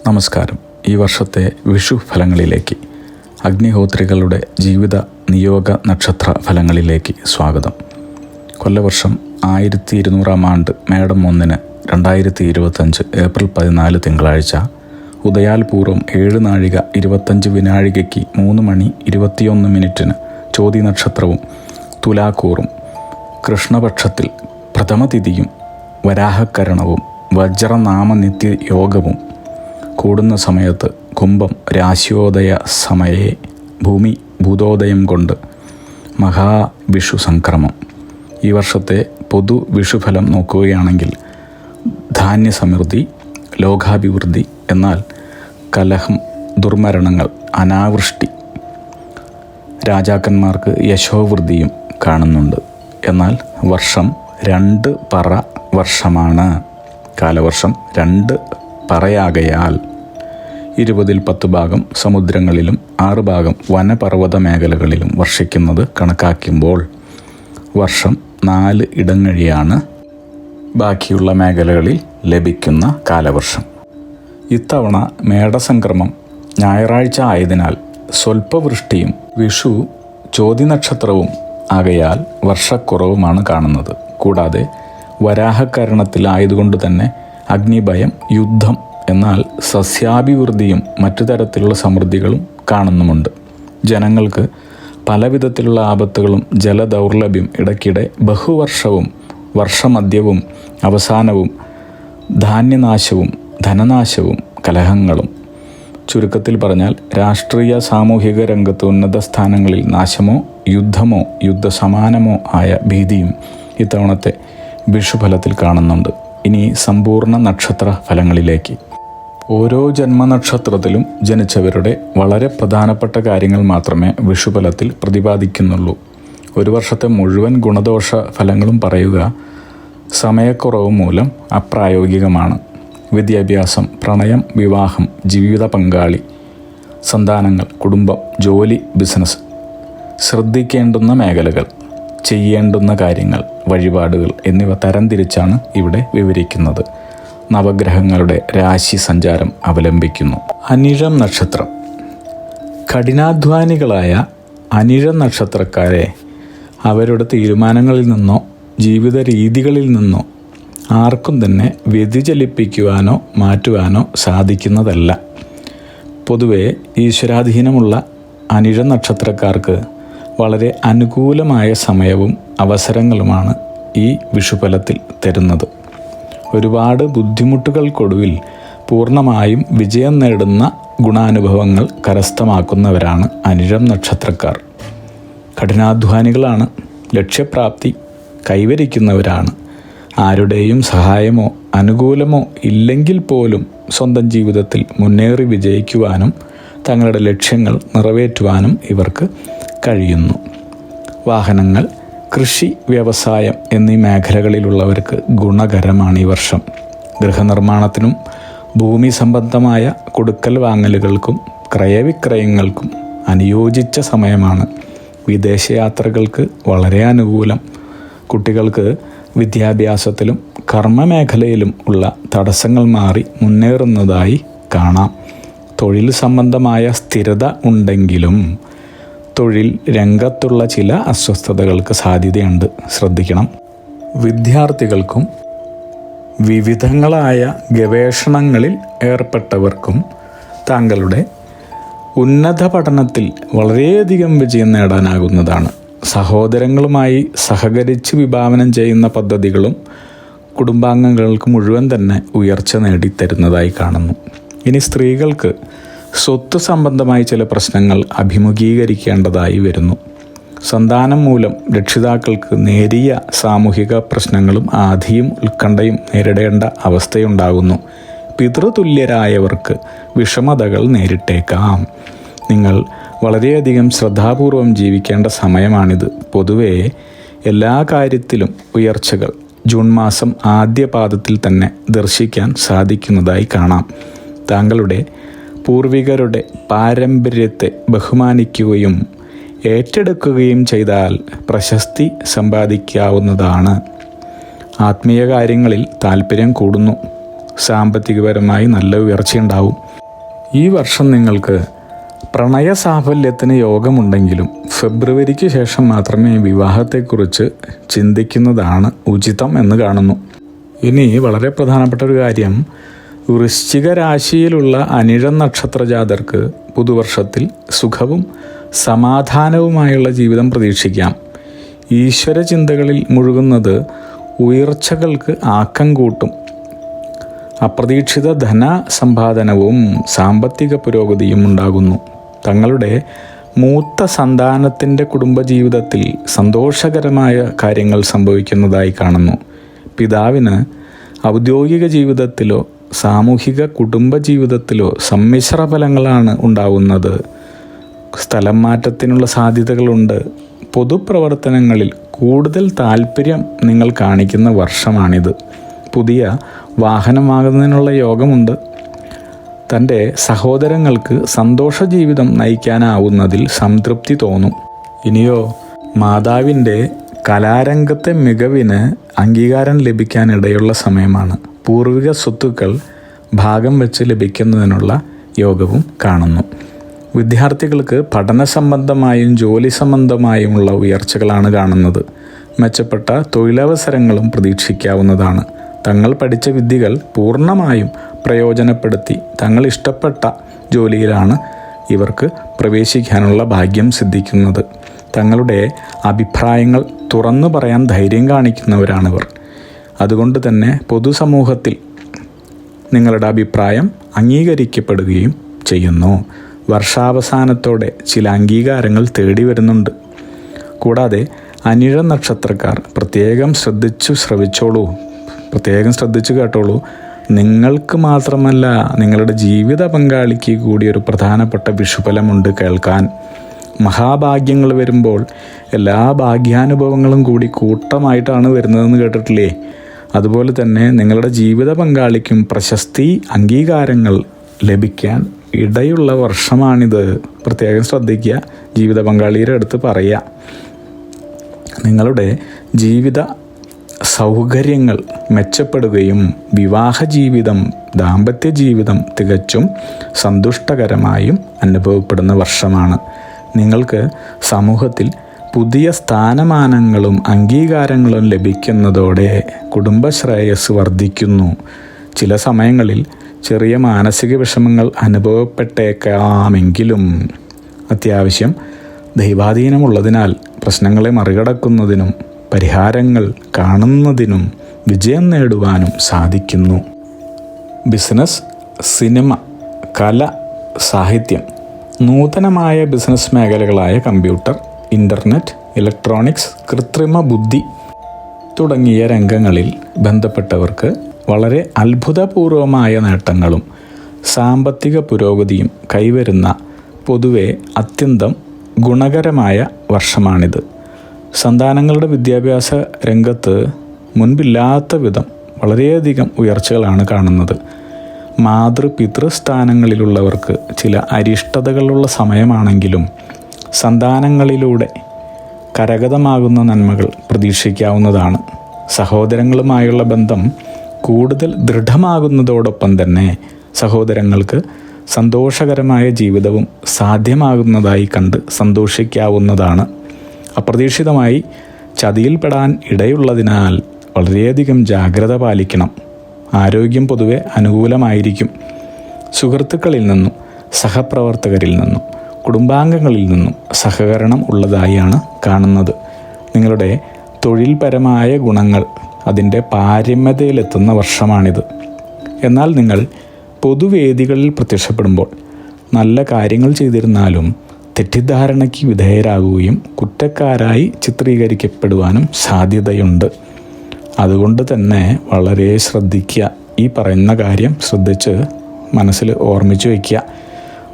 നമസ്കാരം. ഈ വർഷത്തെ വിഷു ഫലങ്ങളിലേക്ക്, അഗ്നിഹോത്രികളുടെ ജീവിത നിയോഗ നക്ഷത്ര ഫലങ്ങളിലേക്ക് സ്വാഗതം. കൊല്ലവർഷം 1200 ആണ്ട് മേടം 1 2025 ഏപ്രിൽ 14 തിങ്കളാഴ്ച ഉദയാൽ പൂർവ്വം 7 നാഴിക 25 വിനാഴികയ്ക്ക് 3 മണി 21 മിനിറ്റിന് ചോതി നക്ഷത്രവും തുലാക്കൂറും കൃഷ്ണപക്ഷത്തിൽ പ്രഥമതിഥിയും വരാഹക്കരണവും വജ്രനാമനിത്യ യോഗവും കൂടുന്ന സമയത്ത് കുംഭം രാശിയോദയ സമയേ ഭൂമി ഭൂതോദയം കൊണ്ട് മഹാവിഷു സംക്രമം. ഈ വർഷത്തെ പൊതു വിഷുഫലം നോക്കുകയാണെങ്കിൽ ധാന്യസമൃദ്ധി, ലോകാഭിവൃദ്ധി, എന്നാൽ കലഹം, ദുർമരണങ്ങൾ, അനാവൃഷ്ടി, രാജാക്കന്മാർക്ക് യശോവൃദ്ധിയും കാണുന്നുണ്ട്. എന്നാൽ വർഷം 2 പറ വർഷമാണ്. കാലവർഷം 2 പറയാകയാൽ 20ൽ 10 ഭാഗം സമുദ്രങ്ങളിലും 6 ഭാഗം വനപർവ്വത മേഖലകളിലും വർഷിക്കുന്നത് കണക്കാക്കുമ്പോൾ വർഷം 4 ഇടങ്ങഴിയാണ് ബാക്കിയുള്ള മേഖലകളിൽ ലഭിക്കുന്ന കാലവർഷം. ഇത്തവണ മേടസംക്രമം ഞായറാഴ്ച ആയതിനാൽ സ്വൽപ്പവൃഷ്ടിയും വിഷു ചോതി നക്ഷത്രവും ആകയാൽ വർഷക്കുറവുമാണ് കാണുന്നത്. കൂടാതെ വരാഹക്കരണത്തിലായതുകൊണ്ട് തന്നെ അഗ്നിഭയം, യുദ്ധം, എന്നാൽ സസ്യാഭിവൃദ്ധിയും മറ്റു തരത്തിലുള്ള സമൃദ്ധികളും കാണുന്നുമുണ്ട്. ജനങ്ങൾക്ക് പലവിധത്തിലുള്ള ആപത്തുകളും ജലദൗർലഭ്യം, ഇടയ്ക്കിടെ ബഹുവർഷവും വർഷമധ്യവും അവസാനവും ധാന്യനാശവും ധനനാശവും കലഹങ്ങളും, ചുരുക്കത്തിൽ പറഞ്ഞാൽ രാഷ്ട്രീയ സാമൂഹിക രംഗത്ത് ഉന്നത സ്ഥാനങ്ങളിൽ നാശമോ യുദ്ധമോ യുദ്ധസമാനമോ ആയ ഭീതിയും ഇത്തവണത്തെ വിഷുഫലത്തിൽ കാണുന്നുണ്ട്. ഇനി സമ്പൂർണ്ണ നക്ഷത്ര ഫലങ്ങളിലേക്ക്. ഓരോ ജന്മനക്ഷത്രത്തിലും ജനിച്ചവരുടെ വളരെ പ്രധാനപ്പെട്ട കാര്യങ്ങൾ മാത്രമേ വിഷുഫലത്തിൽ പ്രതിപാദിക്കുന്നുള്ളൂ. ഒരു വർഷത്തെ മുഴുവൻ ഗുണദോഷ ഫലങ്ങളും പറയുക സമയക്കുറവ് മൂലം അപ്രായോഗികമാണ്. വിദ്യാഭ്യാസം, പ്രണയം, വിവാഹം, ജീവിത പങ്കാളി, സന്താനങ്ങൾ, കുടുംബം, ജോലി, ബിസിനസ്, ശ്രദ്ധിക്കേണ്ടുന്ന മേഖലകൾ, ചെയ്യേണ്ടുന്ന കാര്യങ്ങൾ, വഴിപാടുകൾ എന്നിവ തരംതിരിച്ചാണ് ഇവിടെ വിവരിക്കുന്നത്. നവഗ്രഹങ്ങളുടെ രാശി സഞ്ചാരം അവലംബിക്കുന്നു. അനിഴം നക്ഷത്രം. കഠിനാധ്വാനികളായ അനിഴം നക്ഷത്രക്കാരെ അവരുടെ തീരുമാനങ്ങളിൽ നിന്നോ ജീവിത രീതികളിൽ നിന്നോ ആർക്കും തന്നെ വ്യതിചലിപ്പിക്കുവാനോ മാറ്റുവാനോ സാധിക്കുന്നതല്ല. പൊതുവെ ഈശ്വരാധീനമുള്ള അനിഴം നക്ഷത്രക്കാർക്ക് വളരെ അനുകൂലമായ സമയവും അവസരങ്ങളുമാണ് ഈ വിഷുഫലത്തിൽ തരുന്നത്. ഒരുപാട് ബുദ്ധിമുട്ടുകൾക്കൊടുവിൽ പൂർണ്ണമായും വിജയം നേടുന്ന ഗുണാനുഭവങ്ങൾ കരസ്ഥമാക്കുന്നവരാണ് അനിഴം നക്ഷത്രക്കാർ. കഠിനാധ്വാനികളാണ്, ലക്ഷ്യപ്രാപ്തി കൈവരിക്കുന്നവരാണ്. ആരുടെയും സഹായമോ അനുകൂലമോ ഇല്ലെങ്കിൽ പോലും സ്വന്തം ജീവിതത്തിൽ മുന്നേറി വിജയിക്കുവാനും തങ്ങളുടെ ലക്ഷ്യങ്ങൾ നിറവേറ്റുവാനും ഇവർക്ക് കഴിയുന്നു. വാഹനങ്ങൾ, കൃഷി, വ്യവസായം എന്നീ മേഖലകളിലുള്ളവർക്ക് ഗുണകരമാണ് ഈ വർഷം. ഗൃഹനിർമ്മാണത്തിനും ഭൂമി സംബന്ധമായ കൊടുക്കൽ വാങ്ങലുകൾക്കും ക്രയവിക്രയങ്ങൾക്കും അനുയോജിച്ച സമയമാണ്. വിദേശയാത്രകൾക്ക് വളരെ അനുകൂലം. കുട്ടികൾക്ക് വിദ്യാഭ്യാസത്തിലും കർമ്മമേഖലയിലും ഉള്ള തടസ്സങ്ങൾ മാറി മുന്നേറുന്നതായി കാണാം. തൊഴിൽ സംബന്ധമായ സ്ഥിരത ഉണ്ടെങ്കിലും തൊഴിൽ രംഗത്തുള്ള ചില അസ്വസ്ഥതകൾക്ക് സാധ്യതയുണ്ട്, ശ്രദ്ധിക്കണം. വിദ്യാർത്ഥികൾക്കും വിവിധങ്ങളായ ഗവേഷണങ്ങളിൽ ഏർപ്പെട്ടവർക്കും താങ്കളുടെ ഉന്നത പഠനത്തിൽ വളരെയധികം വിജയം നേടാനാകുന്നതാണ്. സഹോദരങ്ങളുമായി സഹകരിച്ച് വിഭാവനം ചെയ്യുന്ന പദ്ധതികളും കുടുംബാംഗങ്ങൾക്ക് മുഴുവൻ തന്നെ ഉയർച്ച നേടിത്തരുന്നതായി കാണുന്നു. ഇനി സ്ത്രീകൾക്ക് സ്വത്ത് സംബന്ധമായി ചില പ്രശ്നങ്ങൾ അഭിമുഖീകരിക്കേണ്ടതായി വരുന്നു. സന്താനം മൂലം രക്ഷിതാക്കൾക്ക് നേരിയ സാമൂഹിക പ്രശ്നങ്ങളും ആധിയും ഉത്കണ്ഠയും നേരിടേണ്ട അവസ്ഥയുണ്ടാകുന്നു. പിതൃതുല്യരായവർക്ക് വിഷമതകൾ നേരിട്ടേക്കാം. നിങ്ങൾ വളരെയധികം ശ്രദ്ധാപൂർവം ജീവിക്കേണ്ട സമയമാണിത്. പൊതുവേ എല്ലാ കാര്യത്തിലും ഉയർച്ചകൾ ജൂൺ മാസം ആദ്യ പാദത്തിൽ തന്നെ ദർശിക്കാൻ സാധിക്കുന്നതായി കാണാം. താങ്കളുടെ പൂർവികരുടെ പാരമ്പര്യത്തെ ബഹുമാനിക്കുകയും ഏറ്റെടുക്കുകയും ചെയ്താൽ പ്രശസ്തി സമ്പാദിക്കാവുന്നതാണ്. ആത്മീയ കാര്യങ്ങളിൽ താല്പര്യം കൂടുന്നു. സാമ്പത്തികപരമായി നല്ല ഉയർച്ചയുണ്ടാവും. ഈ വർഷം നിങ്ങൾക്ക് പ്രണയ സാഫല്യത്തിന് യോഗമുണ്ടെങ്കിലും ഫെബ്രുവരിക്ക് ശേഷം മാത്രമേ വിവാഹത്തെക്കുറിച്ച് ചിന്തിക്കുന്നതാണ് ഉചിതം എന്ന് കാണുന്നു. ഇനി വളരെ പ്രധാനപ്പെട്ട ഒരു കാര്യം, വൃശ്ചിക രാശിയിലുള്ള അനിഴം നക്ഷത്ര ജാതർക്ക് പുതുവർഷത്തിൽ സുഖവും സമാധാനവുമായുള്ള ജീവിതം പ്രതീക്ഷിക്കാം. ഈശ്വര ചിന്തകളിൽ മുഴുകുന്നത് ഉയർച്ചകൾക്ക് ആക്കം കൂട്ടും. അപ്രതീക്ഷിത ധന സമ്പാദനവും സാമ്പത്തിക പുരോഗതിയും ഉണ്ടാകുന്നു. തങ്ങളുടെ മൂത്ത സന്താനത്തിൻ്റെ കുടുംബജീവിതത്തിൽ സന്തോഷകരമായ കാര്യങ്ങൾ സംഭവിക്കുന്നതായി കാണുന്നു. പിതാവിന് ഔദ്യോഗിക ജീവിതത്തിലോ സാമൂഹിക കുടുംബജീവിതത്തിലോ സമ്മിശ്ര ഫലങ്ങളാണ് ഉണ്ടാവുന്നത്. സ്ഥലം മാറ്റത്തിനുള്ള സാധ്യതകളുണ്ട്. പൊതുപ്രവർത്തനങ്ങളിൽ കൂടുതൽ താല്പര്യം നിങ്ങൾ കാണിക്കുന്ന വർഷമാണിത്. പുതിയ വാഹനം വാങ്ങുന്നതിനുള്ള യോഗമുണ്ട്. തൻ്റെ സഹോദരങ്ങൾക്ക് സന്തോഷ ജീവിതം നയിക്കാനാവുന്നതിൽ സംതൃപ്തി തോന്നും. ഇനിയോ മാതാവിൻ്റെ കലാരംഗത്തെ മികവിന് അംഗീകാരം ലഭിക്കാനിടയുള്ള സമയമാണ്. പൂർവിക സ്വത്തുക്കൾ ഭാഗം വെച്ച് ലഭിക്കുന്നതിനുള്ള യോഗവും കാണുന്നു. വിദ്യാർത്ഥികൾക്ക് പഠന സംബന്ധമായും ജോലി സംബന്ധമായുമുള്ള ഉയർച്ചകളാണ് കാണുന്നത്. മെച്ചപ്പെട്ട തൊഴിലവസരങ്ങളും പ്രതീക്ഷിക്കാവുന്നതാണ്. തങ്ങൾ പഠിച്ച വിദ്യകൾ പൂർണ്ണമായും പ്രയോജനപ്പെടുത്തി തങ്ങൾ ഇഷ്ടപ്പെട്ട ജോലിയിലാണ് ഇവർക്ക് പ്രവേശിക്കാനുള്ള ഭാഗ്യം സിദ്ധിക്കുന്നത്. തങ്ങളുടെ അഭിപ്രായങ്ങൾ തുറന്നു പറയാൻ ധൈര്യം കാണിക്കുന്നവരാണിവർ. അതുകൊണ്ട് തന്നെ പൊതുസമൂഹത്തിൽ നിങ്ങളുടെ അഭിപ്രായം അംഗീകരിക്കപ്പെടുകയും ചെയ്യുന്നു. വർഷാവസാനത്തോടെ ചില അംഗീകാരങ്ങൾ തേടി വരുന്നുണ്ട്. കൂടാതെ അനിഴ നക്ഷത്രക്കാർ പ്രത്യേകം ശ്രദ്ധിച്ചു കേട്ടോളൂ. നിങ്ങൾക്ക് മാത്രമല്ല, നിങ്ങളുടെ ജീവിത പങ്കാളിക്ക് കൂടി ഒരു പ്രധാനപ്പെട്ട വിഷുഫലമുണ്ട് കേൾക്കാൻ. മഹാഭാഗ്യങ്ങൾ വരുമ്പോൾ എല്ലാ ഭാഗ്യാനുഭവങ്ങളും കൂടി കൂട്ടമായിട്ടാണ് വരുന്നതെന്ന് കേട്ടിട്ടില്ലേ? അതുപോലെ തന്നെ നിങ്ങളുടെ ജീവിത പങ്കാളിക്കും പ്രശസ്തി, അംഗീകാരങ്ങൾ ലഭിക്കാൻ ഇടയുള്ള വർഷമാണിത്. പ്രത്യേകം ശ്രദ്ധിക്കുക. ജീവിത പങ്കാളിയുടെ അടുത്ത് പറയുക, നിങ്ങളുടെ ജീവിത സൗകര്യങ്ങൾ മെച്ചപ്പെടുകയും വിവാഹ ജീവിതം, ദാമ്പത്യ ജീവിതം തികച്ചും സന്തുഷ്ടകരമായും അനുഭവപ്പെടുന്ന വർഷമാണ്. നിങ്ങൾക്ക് സമൂഹത്തിൽ പുതിയ സ്ഥാനമാനങ്ങളും അംഗീകാരങ്ങളും ലഭിക്കുന്നതോടെ കുടുംബശ്രേയസ് വർദ്ധിക്കുന്നു. ചില സമയങ്ങളിൽ ചെറിയ മാനസിക വിഷമങ്ങൾ അനുഭവപ്പെട്ടേക്കാമെങ്കിലും അത്യാവശ്യം ദൈവാധീനമുള്ളതിനാൽ പ്രശ്നങ്ങളെ മറികടക്കുന്നതിനും പരിഹാരങ്ങൾ കാണുന്നതിനും വിജയം നേടുവാനും സാധിക്കുന്നു. ബിസിനസ്, സിനിമ, കല, സാഹിത്യം, നൂതനമായ ബിസിനസ് മേഖലകളായ കമ്പ്യൂട്ടർ, ഇൻ്റർനെറ്റ്, ഇലക്ട്രോണിക്സ്, കൃത്രിമ ബുദ്ധി തുടങ്ങിയ രംഗങ്ങളിൽ ബന്ധപ്പെട്ടവർക്ക് വളരെ അത്ഭുതപൂർവമായ നേട്ടങ്ങളും സാമ്പത്തിക പുരോഗതിയും കൈവരുന്ന പൊതുവെ അത്യന്തം ഗുണകരമായ വർഷമാണിത്. സന്താനങ്ങളുടെ വിദ്യാഭ്യാസ രംഗത്ത് മുൻപില്ലാത്ത വിധം വളരെയധികം ഉയർച്ചകളാണ് കാണുന്നത്. മാതൃപിതൃസ്ഥാനങ്ങളിലുള്ളവർക്ക് ചില അരിഷ്ടതകളുള്ള സമയമാണെങ്കിലും സന്താനങ്ങളിലൂടെ കരഗതമാകുന്ന നന്മകൾ പ്രതീക്ഷിക്കാവുന്നതാണ്. സഹോദരങ്ങളുമായുള്ള ബന്ധം കൂടുതൽ ദൃഢമാകുന്നതോടൊപ്പം തന്നെ സഹോദരങ്ങൾക്ക് സന്തോഷകരമായ ജീവിതവും സാധ്യമാകുന്നതായി കണ്ട് സന്തോഷിക്കാവുന്നതാണ്. അപ്രതീക്ഷിതമായി ചതിയിൽപ്പെടാൻ ഇടയുള്ളതിനാൽ വളരെയധികം ജാഗ്രത പാലിക്കണം. ആരോഗ്യം പൊതുവെ അനുകൂലമായിരിക്കും. സുഹൃത്തുക്കളിൽ നിന്നും സഹപ്രവർത്തകരിൽ നിന്നും കുടുംബാംഗങ്ങളിൽ നിന്നും സഹകരണം ഉള്ളതായാണ് കാണുന്നത്. നിങ്ങളുടെ തൊഴിൽപരമായ ഗുണങ്ങൾ അതിൻ്റെ പാരമ്യതയിലെത്തുന്ന വർഷമാണിത്. എന്നാൽ നിങ്ങൾ പൊതുവേദികളിൽ പ്രത്യക്ഷപ്പെടുമ്പോൾ നല്ല കാര്യങ്ങൾ ചെയ്തിരുന്നാലും തെറ്റിദ്ധാരണയ്ക്ക് വിധേയരാകുകയും കുറ്റക്കാരായി ചിത്രീകരിക്കപ്പെടുവാനും സാധ്യതയുണ്ട്. അതുകൊണ്ട് തന്നെ വളരെ ശ്രദ്ധിക്കുക. ഈ പറയുന്ന കാര്യം ശ്രദ്ധിച്ച് മനസ്സിൽ ഓർമ്മിച്ച് വയ്ക്കുക.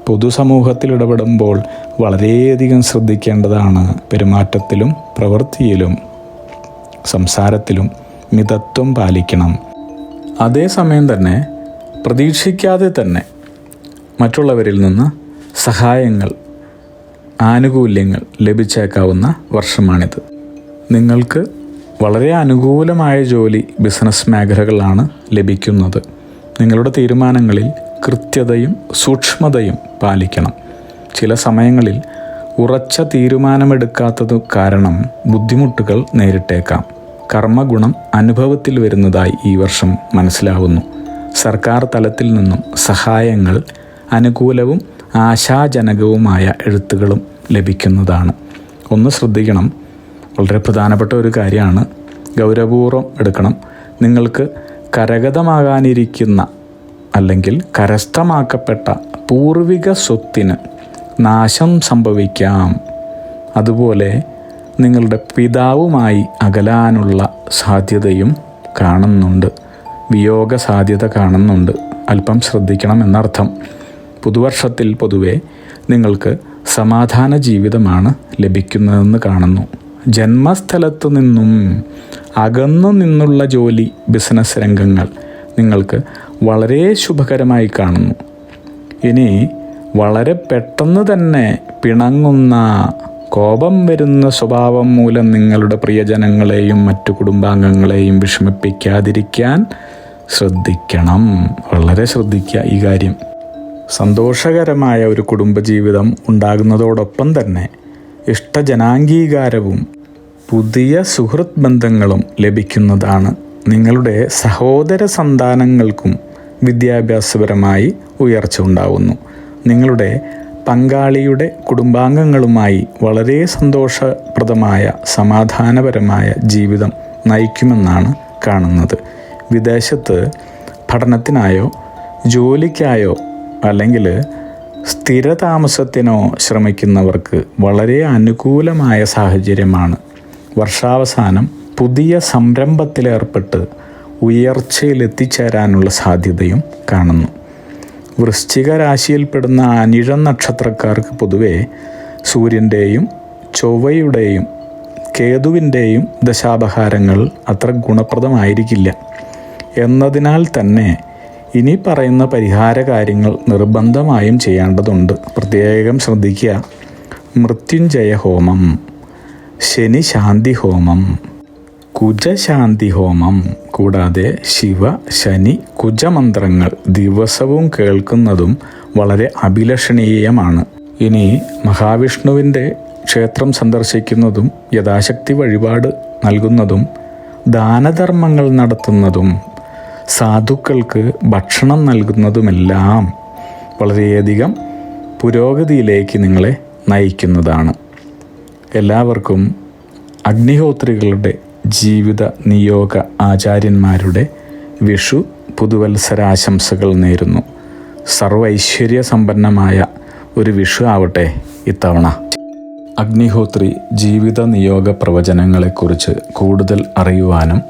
പൊതുസമൂഹത്തിൽ ഇടപെടുമ്പോൾ വളരെയധികം ശ്രദ്ധിക്കേണ്ടതാണ്. പെരുമാറ്റത്തിലും പ്രവൃത്തിയിലും സംസാരത്തിലും മിതത്വം പാലിക്കണം. അതേസമയം തന്നെ പ്രതീക്ഷിക്കാതെ തന്നെ മറ്റുള്ളവരിൽ നിന്ന് സഹായങ്ങൾ, ആനുകൂല്യങ്ങൾ ലഭിച്ചേക്കാവുന്ന വർഷമാണിത്. നിങ്ങൾക്ക് വളരെ അനുകൂലമായ ജോലി, ബിസിനസ് മേഖലകളാണ് ലഭിക്കുന്നത്. നിങ്ങളുടെ തീരുമാനങ്ങളിൽ കൃത്യതയും സൂക്ഷ്മതയും പാലിക്കണം. ചില സമയങ്ങളിൽ ഉറച്ച തീരുമാനമെടുക്കാത്തത് കാരണം ബുദ്ധിമുട്ടുകൾ നേരിട്ടേക്കാം. കർമ്മഗുണം അനുഭവത്തിൽ വരുന്നതായി ഈ വർഷം മനസ്സിലാവുന്നു. സർക്കാർ തലത്തിൽ നിന്നും സഹായങ്ങൾ, അനുകൂലവും ആശാജനകവുമായ എഴുത്തുകളും ലഭിക്കുന്നതാണ്. ഒന്ന് ശ്രദ്ധിക്കണം, വളരെ പ്രധാനപ്പെട്ട ഒരു കാര്യമാണ്, ഗൗരവപൂർവ്വം എടുക്കണം. നിങ്ങൾക്ക് കരഗതമാകാനിരിക്കുന്ന അല്ലെങ്കിൽ കരസ്ഥമാക്കപ്പെട്ട പൂർവിക സ്വത്തിന് നാശം സംഭവിക്കാം. അതുപോലെ നിങ്ങളുടെ പിതാവുമായി അകലാനുള്ള സാധ്യതയും കാണുന്നുണ്ട്. വിയോഗ സാധ്യത കാണുന്നുണ്ട്. അല്പം ശ്രദ്ധിക്കണം എന്നർത്ഥം. പുതുവർഷത്തിൽ പൊതുവെ നിങ്ങൾക്ക് സമാധാന ജീവിതമാണ് ലഭിക്കുന്നതെന്ന് കാണുന്നു. ജന്മസ്ഥലത്തു നിന്നും അകന്നു നിന്നുള്ള ജോലി, ബിസിനസ് രംഗങ്ങൾ നിങ്ങൾക്ക് വളരെ ശുഭകരമായി കാണുന്നു. ഇനി വളരെ പെട്ടെന്ന് തന്നെ പിണങ്ങുന്ന, കോപം വരുന്ന സ്വഭാവം മൂലം നിങ്ങളുടെ പ്രിയജനങ്ങളെയും മറ്റു കുടുംബാംഗങ്ങളെയും വിഷമിപ്പിക്കാതിരിക്കാൻ ശ്രദ്ധിക്കണം. വളരെ ശ്രദ്ധിക്കുക ഈ കാര്യം. സന്തോഷകരമായ ഒരു കുടുംബജീവിതം ഉണ്ടാകുന്നതോടൊപ്പം തന്നെ ഇഷ്ടജനാംഗീകാരവും പുതിയ സുഹൃത്ത് ബന്ധങ്ങളും ലഭിക്കുന്നതാണ്. നിങ്ങളുടെ സഹോദര സന്താനങ്ങൾക്കും വിദ്യാഭ്യാസപരമായി ഉയർച്ച ഉണ്ടാവുന്നു. നിങ്ങളുടെ പങ്കാളിയുടെ കുടുംബാംഗങ്ങളുമായി വളരെ സന്തോഷപ്രദമായ സമാധാനപരമായ ജീവിതം നയിക്കുമെന്നാണ് കാണുന്നത്. വിദേശത്ത് പഠനത്തിനായോ ജോലിക്കായോ അല്ലെങ്കിൽ സ്ഥിരതാമസത്തിനോ ശ്രമിക്കുന്നവർക്ക് വളരെ അനുകൂലമായ സാഹചര്യമാണ്. വർഷാവസാനം പുതിയ സംരംഭത്തിലേർപ്പെട്ട് ഉയർച്ചയിലെത്തിച്ചേരാനുള്ള സാധ്യതയും കാണുന്നു. വൃശ്ചിക രാശിയിൽപ്പെടുന്ന അനിഴം നക്ഷത്രക്കാർക്ക് പൊതുവെ സൂര്യൻ്റെയും ചൊവ്വയുടെയും കേതുവിൻ്റെയും ദശാപഹാരങ്ങൾ അത്ര ഗുണപ്രദമായിരിക്കില്ല. എന്നതിനാൽ തന്നെ ഇനി പറയുന്ന പരിഹാര കാര്യങ്ങൾ നിർബന്ധമായും ചെയ്യേണ്ടതുണ്ട്. പ്രത്യേകം ശ്രദ്ധിക്കുക. മൃത്യുഞ്ജയ ഹോമം, ശനി ശാന്തി ഹോമം, കുജശാന്തി ഹോമം കൂടാതെ ശിവ ശനി കുജമന്ത്രങ്ങൾ ദിവസവും കേൾക്കുന്നതും വളരെ അഭിലഷണീയമാണ്. ഇനി മഹാവിഷ്ണുവിൻ്റെ ക്ഷേത്രം സന്ദർശിക്കുന്നതും യഥാശക്തി വഴിപാട് നൽകുന്നതും ദാനധർമ്മങ്ങൾ നടത്തുന്നതും സാധുക്കൾക്ക് ഭക്ഷണം നൽകുന്നതുമെല്ലാം വളരെയധികം പുരോഗതിയിലേക്ക് നിങ്ങളെ നയിക്കുന്നതാണ്. എല്ലാവർക്കും അഗ്നിഹോത്രികളുടെ ജീവിത നിയോഗ ആചാര്യന്മാരുടെ വിഷു പുതുവത്സരാശംസകൾ നേരുന്നു. സർവൈശ്വര്യ സമ്പന്നമായ ഒരു വിഷു ആവട്ടെ ഇത്തവണ. അഗ്നിഹോത്രി ജീവിത നിയോഗ പ്രവചനങ്ങളെക്കുറിച്ച് കൂടുതൽ അറിയുവാനും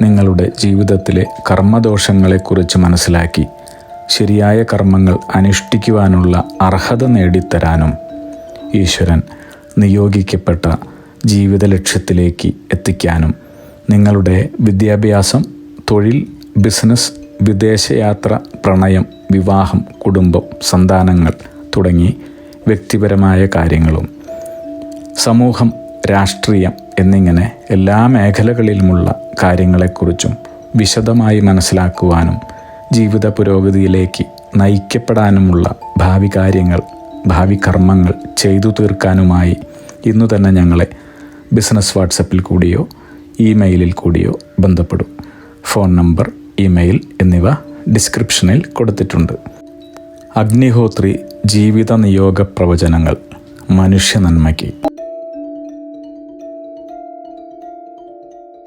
നിങ്ങളുടെ ജീവിതത്തിലെ കർമ്മദോഷങ്ങളെക്കുറിച്ച് മനസ്സിലാക്കി ശരിയായ കർമ്മങ്ങൾ അനുഷ്ഠിക്കുവാനുള്ള അർഹത നേടിത്തരാനും ഈശ്വരൻ നിയോഗിക്കപ്പെട്ട ജീവിത ലക്ഷ്യത്തിലേക്ക് എത്തിക്കാനും നിങ്ങളുടെ വിദ്യാഭ്യാസം, തൊഴിൽ, ബിസിനസ്, വിദേശയാത്ര, പ്രണയം, വിവാഹം, കുടുംബം, സന്താനങ്ങൾ തുടങ്ങി വ്യക്തിപരമായ കാര്യങ്ങളും സമൂഹം, രാഷ്ട്രീയം എന്നിങ്ങനെ എല്ലാ മേഖലകളിലുമുള്ള കാര്യങ്ങളെക്കുറിച്ചും വിശദമായി മനസ്സിലാക്കുവാനും ജീവിത പുരോഗതിയിലേക്ക് നയിക്കപ്പെടാനുമുള്ള ഭാവി കാര്യങ്ങൾ, ഭാവി കർമ്മങ്ങൾ ചെയ്തു തീർക്കാനുമായി ഇന്നു തന്നെ ഞങ്ങളെ ബിസിനസ് വാട്സപ്പിൽ കൂടിയോ ഇമെയിലിൽ കൂടിയോ ബന്ധപ്പെടും. ഫോൺ നമ്പർ, ഇമെയിൽ എന്നിവ ഡിസ്ക്രിപ്ഷനിൽ കൊടുത്തിട്ടുണ്ട്. അഗ്നിഹോത്രി ജീവിത നിയോഗ പ്രവചനങ്ങൾ മനുഷ്യ നന്മയ്ക്ക്.